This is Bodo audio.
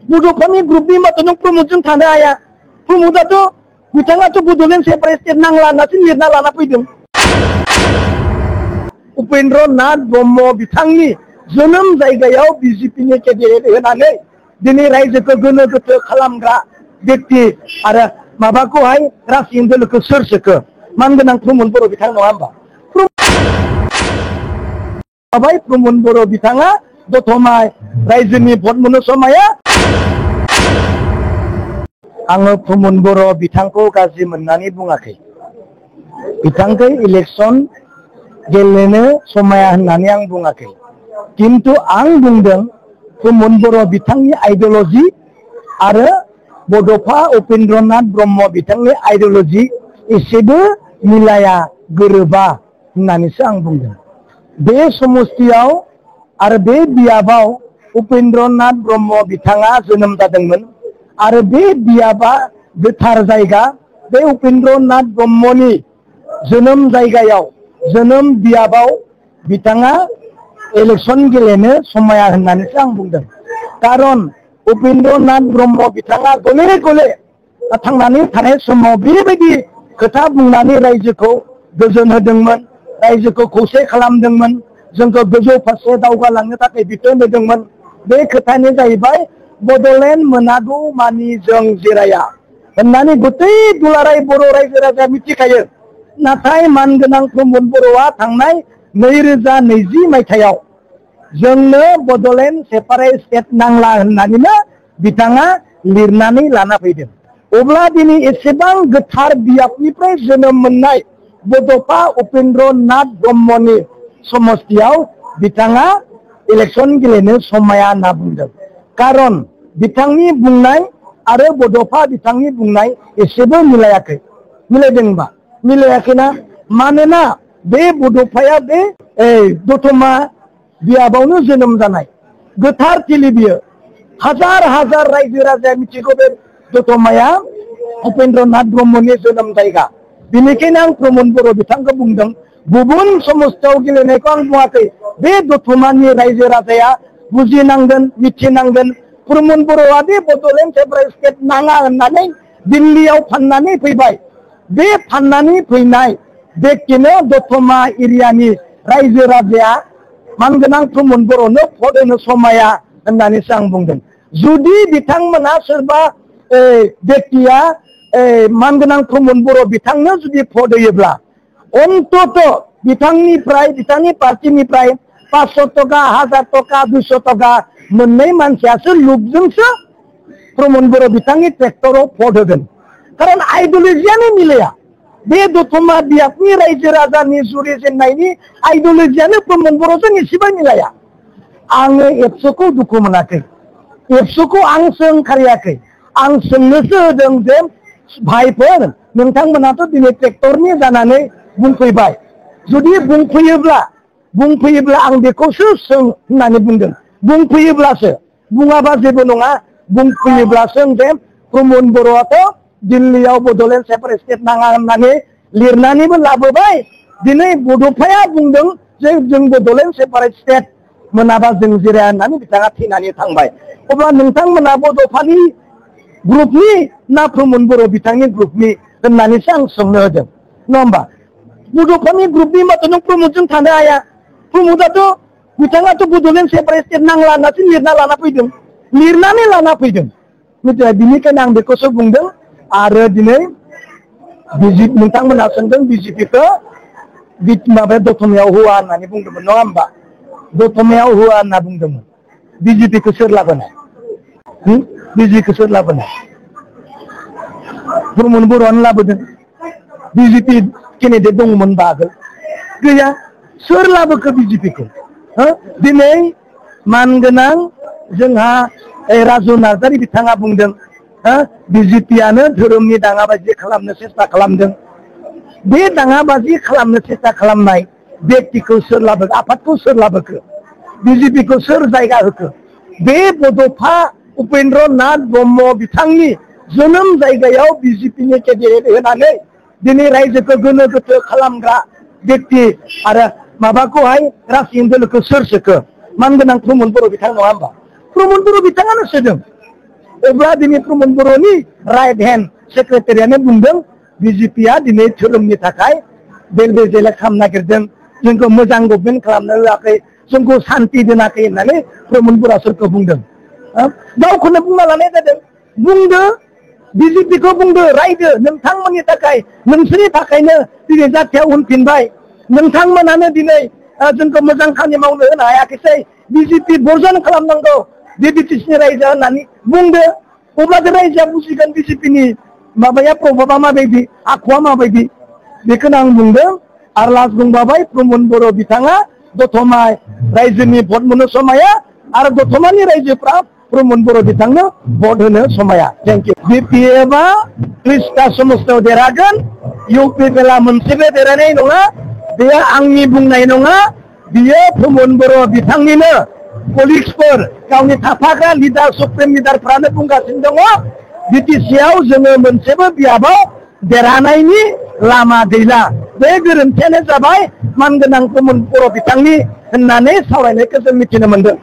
बड'फानि ग्रुपनि माथो नों प्रमदजों थानो हाया प्रमदाथ' बिथाङाथ' बड'लेण्ड सेपारेट स्टेट नांला होननासो लिरना लाना फैदों उपेन्द्र नाथ ब्रह्म बिथांनि जोनोम जायगायाव बिजेपिनि केन्डिडेट होनानै दिनै रायजोखौ गोनो गोथो खालामग्रा व्यक्ति आरो माबाखौहाय रासिन दोलोखौ सोर सोखो मानगोनां प्रमद बर' बिथां नङा होमबा प्रमद बर' बिथाङा दतमा रायजोनि भट मोनो समाया आङो प्रमद बर' बिथांखौ गाज्रि मोननानै बुङाखै बिथांखौ इलेक्सन गेलेनो समाया होननानै आं बुङाखै किन्तु आं बुंदों प्रमद बर' बिथांनि आइडिय'लजि आरो बड'फा उपेन्द्र नाथ ब्रह्म बिथांनि आइडिय'लजि एसेबो मिलाया गोरोबा होननानैसो आं बुंदों बे समस्तियाव आरो बे बियाबाव उपेन्द्र नाथ ब्रह्म बिथाङा जोनोम जादोंमोन आरो बे बियाबा गोथार जायगा बे उपेन्द्र नाथ ब्रह्मनि जोनोम जायगायाव जोनोम बियाबाव बिथाङा इलेक्सन गेलेनो समाया होननानैसो आं बुंदों कारन उपेन्द्र नाथ ब्रह्म बिथाङा गले गले थांनानै थानाय समाव बेबायदि खोथा बुंनानै रायजोखौ गोजोन होदोंमोन रायजोखौ खौसे खालामदोंमोन जोंखौ गोजौ फारसे दावगालांनो थाखाय बिथोन होदोंमोन बे खोथायानो जाहैबाय बड'लेण्ड मोनागौ मानि जों जिराया होननानै गतै दुलाराय बर' रायजो राजाया मिथिखायो नाथाय मानगोनां प्रमद बर'आ थांनाय 2020 मायथाइयाव जोंनो बड'लेण्ड सेपारेट स्टेट नांला होननानैनो बिथाङा लिरनानै लाना फैदों अब्ला दिनै एसेबां गोथार बियाबनिफ्राय जोनोम मोननाय बड'फा उपेन्द्र नाथ ब्रह्मनि समस्तियाव बिथाङा इलेक्सन गेलेनो समाया होनना बुंदों कारन बिथांनि बुंनाय आरो बड'फा बिथांनि बुंनाय एसेबो मिलायाखै मिलायदोंबा मिलायाखैना मानोना बे बड'फाया बे दतमा बियाबावनो जोनोम जानाय गोथार थिलि बियो हाजार हाजार रायजो राजाया मिथिगौ बे दतमाया उपेन्द्र नाथ ब्रह्मनि जोनोम जायगा बेनिखायनो आं प्रमद बर' बिथांखौ बुंदों गुबुन समस्तियाव गेलेनायखौ आं बुङाखै बे दतमानि रायजो राजाया बुजिनांगोन मिथिनांगोन प्रमद बर'आ बे बड'लेण्ड सेपारेट स्टेट नाङा होननानै दिल्लीयाव फाननानै फैबाय बे फाननानै फैनाय व्यक्तिनो दतमा एरियानि रायजो राजाया मानगोनां प्रमद बर'नो भट होनो समाया होननानैसो आं बुंदों जुदि बिथांमोना सोरबा व्यक्तिया मानगोनां प्रमद बर' बिथांनो जुदि भट होयोब्ला अन्तत बिथांनिफ्राय बिथांनि पार्टिनिफ्राय 500 टका 1000 टका 200 टका मोननै मानसियासो लुबजोंसो प्रमद बर' बिथांनि ट्रेक्टराव भट होगोन कारन आइडिय'लजियानो मिलाया बे दतमा बियाबनि रायजो राजानि जुरिजेननायनि आइडिय'लजियानो प्रमद बर'जों एसेबो मिलाया आङो एबसुखौ दुखु मोनाखै एबसुखौ आं सोंखारियाखै आं सोंनोसो होदों जे भाइफोर नोंथांमोनाथ' दिनै ट्रेक्टरनि जानानै बुंफैबाय जुदि बुंफैयोब्ला आं बेखौसो सों होननानै बुंदों बुंफैयोब्लासो बुङाबा जेबो नङा बुंफैयोब्लासो जे प्रमद बर'आथ' दिल्लीयाव बड'लेण्ड सेपारेट स्टेट नाङा होननानै लिरनानैबो लाबोबाय दिनै बड'फाया बुंदों जे जों बड'लेण्ड सेपारेट स्टेट मोनाबा जों जिराया होननानै बिथाङा थैनानै थांबाय अब्ला नोंथांमोना बड'फानि ग्रुपनि ना प्रमद बर' बिथांनि ग्रुपनि होननानैसो आं सोंनो होदों नङा होमबा बड'फानि ग्रुपनि माथो नों प्रमदजों थानो हाया प्रमदाथ' बिथाङाथ' बड'लेण्ड सेपारेट स्टेट नांला होननासो लिरना लाना फैदों बिनिखायनो आं बेखौसो बुंदों आरो दिनै नोंथांमोना सोंदों बिजेपिखौ माबाया दतमायाव होआ होननानै बुंदोंमोन नङा होमबा दतमायाव होआ होनना बुंदोंमोन बिजेपिखौ सोर लाबोनाय बिजेपिखौ सोर लाबोनाय प्रमद बर'आनो लाबोदों बिजेपि केन्डिडेट दङमोन आगोल गैया सोर लाबोखो बिजेपिखौ दिनै मानगोनां जोंहा राजु नार्जारि बिथाङा बुंदों बिजेपियानो धोरोमनि दाङाबाजि खालामनो सेस्था खालामदों बे दाङाबाजि खालामनो सेस्था खालामनाय व्यक्तिखौ सोर लाबोखो आफादखौ सोर लाबोखो बिजेपिखौ सोर जायगा होखो बे बड'फा उपेन्द्र नाथ ब्रह्म बिथांनि जोनोम जायगायाव बिजेपिनि केन्डिडेट होनानै दिनै रायजोखौ गोनो गोथो खालामग्रा व्यक्ति आरो माबाखौहाय रासिन दोलोखौ सोर सोखो मानगोनां प्रमद बर' बिथां नङा होमबा प्रमद बर' बिथाङानो सोदों अब्ला दिनै प्रमद बर'नि राइट हेन्ड सेक्रेटारियानो बुंदों बिजेपिया दिनै धोरोमनि थाखाय बेल-बेजेला खालामनो नागिरदों, जोंखौ मोजां गभर्नमेन्ट खालामनो होआखै, जोंखौ सान्ति दोनाखै होननानै प्रमद बर'आ सोरखौ बुंदों? गावखौनो बुंना लानाय जादों। बुंदो बिजेपिखौ बुंदो रायदो नोंथांमोननि थाखाय नोंसोरनि थाखायनो दिनै जाथिया उनफिनबाय, नोंथांमोनानो दिनै जोंखौ मोजां खामानि मावनो होनो हायाखैसै, बिजेपि बर्जन खालामनांगौ बे बिटिसिनि रायजोआ होननानै बुंदो। अब्लासो रायजोआ बुजिगोन बिजेपिनि माबाया प्रभाबा माबायदि, आखुआ माबायदि। बेखौनो आं बुंदों आरो लास्ट बुंबावबाय प्रमद बर' बिथाङा दतमा रायजोनि भट मोननो समाया आरो दतमानि रायजोफ्रा प्रमद बर' बिथांनो भट होनो समाया। Thank you. बिपिएफआ 30टा समस्थियाव देरहागोन, इउपिपिएलआ मोनसेबो देरहानाय नङा। बेयो आंनि बुंनाय नङा, बियो प्रमद बर' बिथांनिनो कलिग्सफोर गावनि थाफाग्रा लिडार सुप्रिम लिडारफ्रानो बुंगासिनो दङ बिटिसिआव जोङो मोनसेबो बियाबाव देरहानायनि लामा गैला। बे गोरोन्थियानो जाबाय मानगोनां प्रमद बर' बिथांनि होननानै सावरायनायखौ जों मिथिनो मोनदों।